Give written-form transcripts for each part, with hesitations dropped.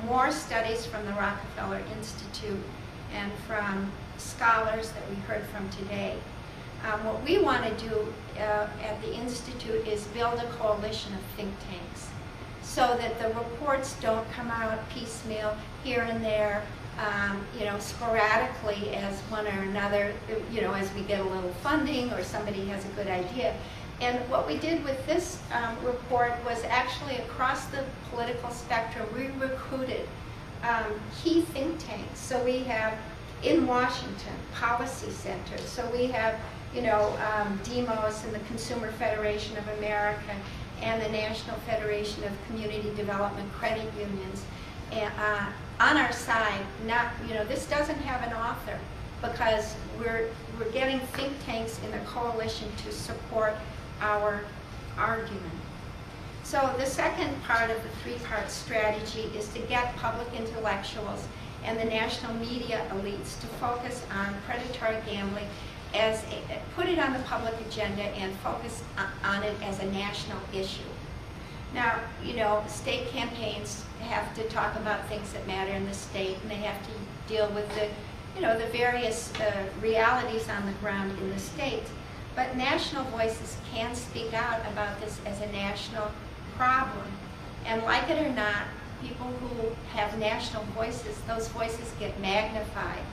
more studies from the Rockefeller Institute and from scholars that we heard from today. What we want to do at the Institute is build a coalition of think tanks so that the reports don't come out piecemeal here and there, sporadically as one or another, as we get a little funding or somebody has a good idea. And what we did with this report was actually across the political spectrum, we recruited key think tanks. So we have in Washington, policy centers. So we have, DEMOS and the Consumer Federation of America and the National Federation of Community Development Credit Unions. And, on our side, this doesn't have an author because we're getting think tanks in the coalition to support our argument. So the second part of the three-part strategy is to get public intellectuals and the national media elites to focus on predatory gambling put it on the public agenda and focus on it as a national issue. Now, state campaigns have to talk about things that matter in the state, and they have to deal with the various realities on the ground in the states. But national voices can speak out about this as a national problem. And like it or not, people who have national voices, those voices get magnified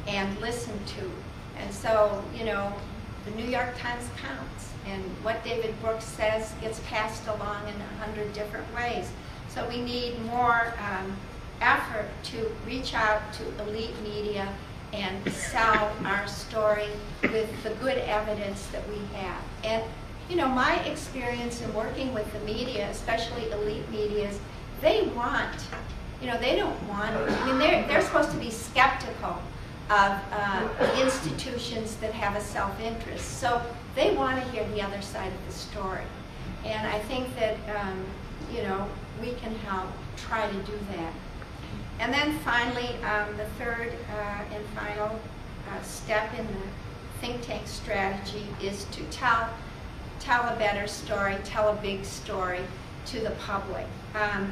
and listened to. And so, the New York Times counts, and what David Brooks says gets passed along in 100 different ways. So we need more effort to reach out to elite media and sell our story with the good evidence that we have. And my experience in working with the media, especially elite media, is they want, they don't want, they're supposed to be skeptical of institutions that have a self-interest. So they want to hear the other side of the story. And I think that, we can help try to do that. And then finally, the third and final step in the think tank strategy is to tell a better story, tell a big story to the public.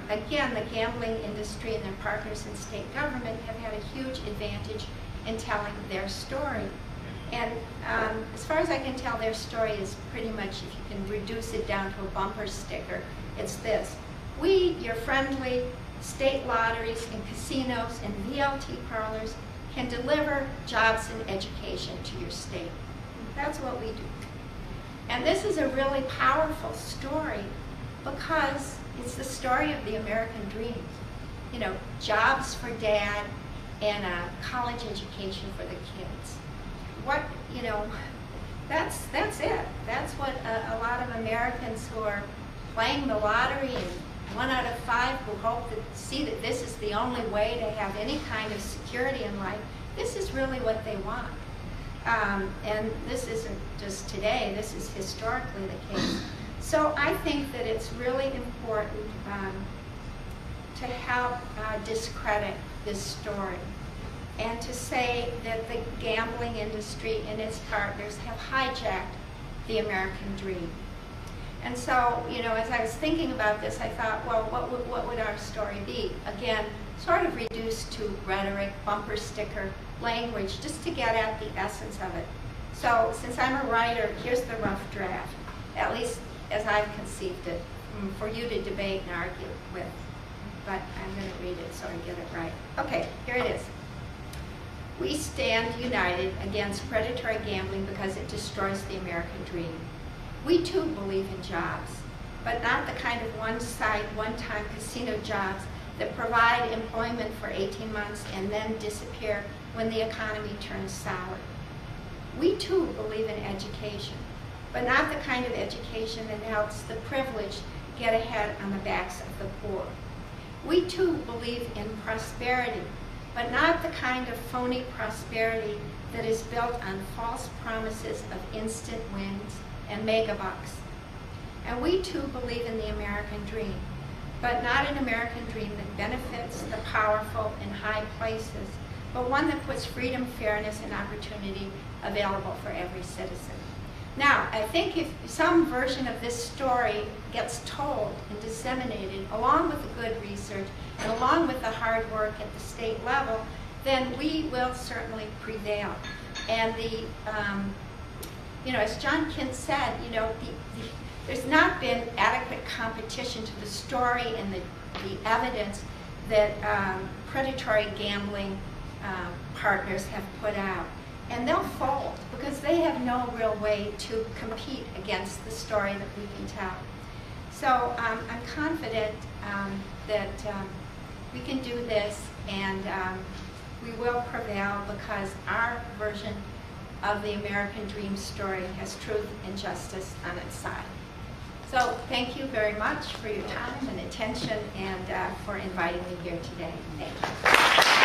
Again, the gambling industry and their partners in state government have had a huge advantage in telling their story. And as far as I can tell, their story is pretty much, if you can reduce it down to a bumper sticker, it's this. We, your friendly state lotteries and casinos and VLT parlors, can deliver jobs and education to your state. That's what we do. And this is a really powerful story because it's the story of the American dream. Jobs for dad and a college education for the kids. That's it. That's what a lot of Americans who are playing the lottery, and 1 out of 5 who hope to see that this is the only way to have any kind of security in life, this is really what they want. And this isn't just today, this is historically the case. So I think that it's really important to help discredit this story and to say that the gambling industry and its partners have hijacked the American dream. And so, as I was thinking about this, I thought, well, what would our story be? Again, sort of reduced to rhetoric, bumper sticker language, just to get at the essence of it. So, since I'm a writer, here's the rough draft, at least as I've conceived it, for you to debate and argue with. But I'm going to read it so I get it right. Okay, here it is. We stand united against predatory gambling because it destroys the American dream. We too believe in jobs, but not the kind of one-side, one-time casino jobs that provide employment for 18 months and then disappear when the economy turns sour. We too believe in education, but not the kind of education that helps the privileged get ahead on the backs of the poor. We too believe in prosperity, but not the kind of phony prosperity that is built on false promises of instant wins and megabucks. And we too believe in the American dream, but not an American dream that benefits the powerful in high places, but one that puts freedom, fairness, and opportunity available for every citizen. Now, I think if some version of this story gets told and disseminated, along with the good research and along with the hard work at the state level, then we will certainly prevail. And as John Kent said, there's not been adequate competition to the story and the evidence that predatory gambling partners have put out. And they'll fold because they have no real way to compete against the story that we can tell. So I'm confident that we can do this, and we will prevail because our version of the American dream story has truth and justice on its side. So thank you very much for your time and attention and for inviting me here today. Thank you.